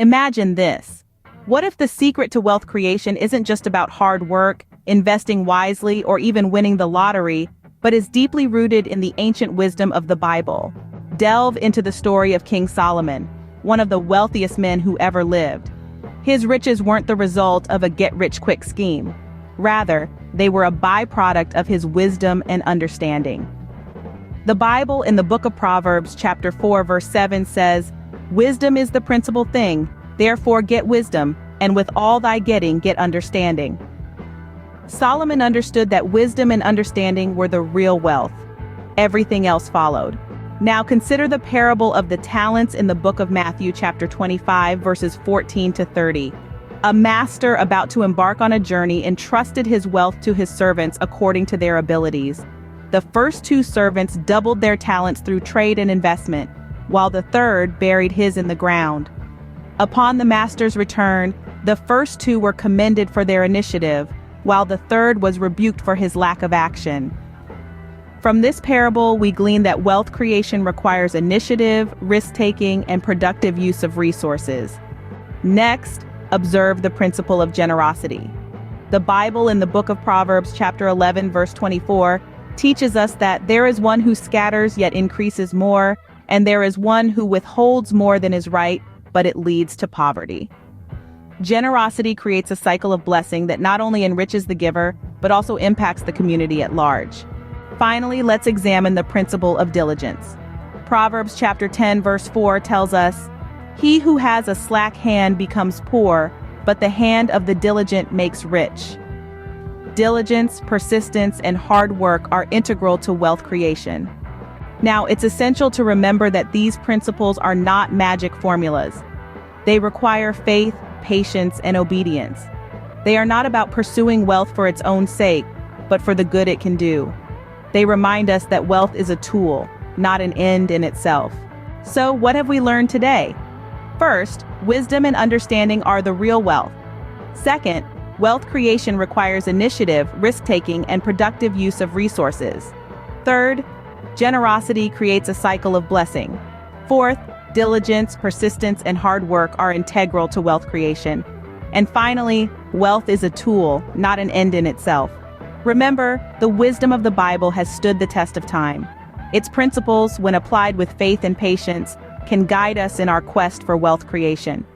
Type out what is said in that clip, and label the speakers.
Speaker 1: Imagine this. What if the secret to wealth creation isn't just about hard work, investing wisely, or even winning the lottery, but is deeply rooted in the ancient wisdom of the Bible? Delve into the story of King Solomon, one of the wealthiest men who ever lived. His riches weren't the result of a get-rich-quick scheme. Rather, they were a byproduct of his wisdom and understanding. The Bible in the book of Proverbs, chapter 4, verse 7 says, "Wisdom is the principal thing, therefore get wisdom, and with all thy getting get understanding." Solomon understood that wisdom and understanding were the real wealth. Everything else followed. Now consider the parable of the talents in the book of Matthew, chapter 25, verses 14 to 30. A master about to embark on a journey entrusted his wealth to his servants according to their abilities. The first two servants doubled their talents through trade and investment, while the third buried his in the ground. Upon the master's return, the first two were commended for their initiative, while the third was rebuked for his lack of action. From this parable, we glean that wealth creation requires initiative, risk-taking, and productive use of resources. Next, observe the principle of generosity. The Bible in the book of Proverbs, chapter 11, verse 24, teaches us that there is one who scatters yet increases more, and there is one who withholds more than is right, but it leads to poverty. Generosity creates a cycle of blessing that not only enriches the giver, but also impacts the community at large. Finally, let's examine the principle of diligence. Proverbs chapter 10, verse 4 tells us, "He who has a slack hand becomes poor, but the hand of the diligent makes rich." Diligence, persistence, and hard work are integral to wealth creation. Now, it's essential to remember that these principles are not magic formulas. They require faith, patience, and obedience. They are not about pursuing wealth for its own sake, but for the good it can do. They remind us that wealth is a tool, not an end in itself. So, what have we learned today? First, wisdom and understanding are the real wealth. Second, wealth creation requires initiative, risk-taking, and productive use of resources. Third, generosity creates a cycle of blessing. Fourth, diligence, persistence, and hard work are integral to wealth creation. And finally, wealth is a tool, not an end in itself. Remember, the wisdom of the Bible has stood the test of time. Its principles, when applied with faith and patience, can guide us in our quest for wealth creation.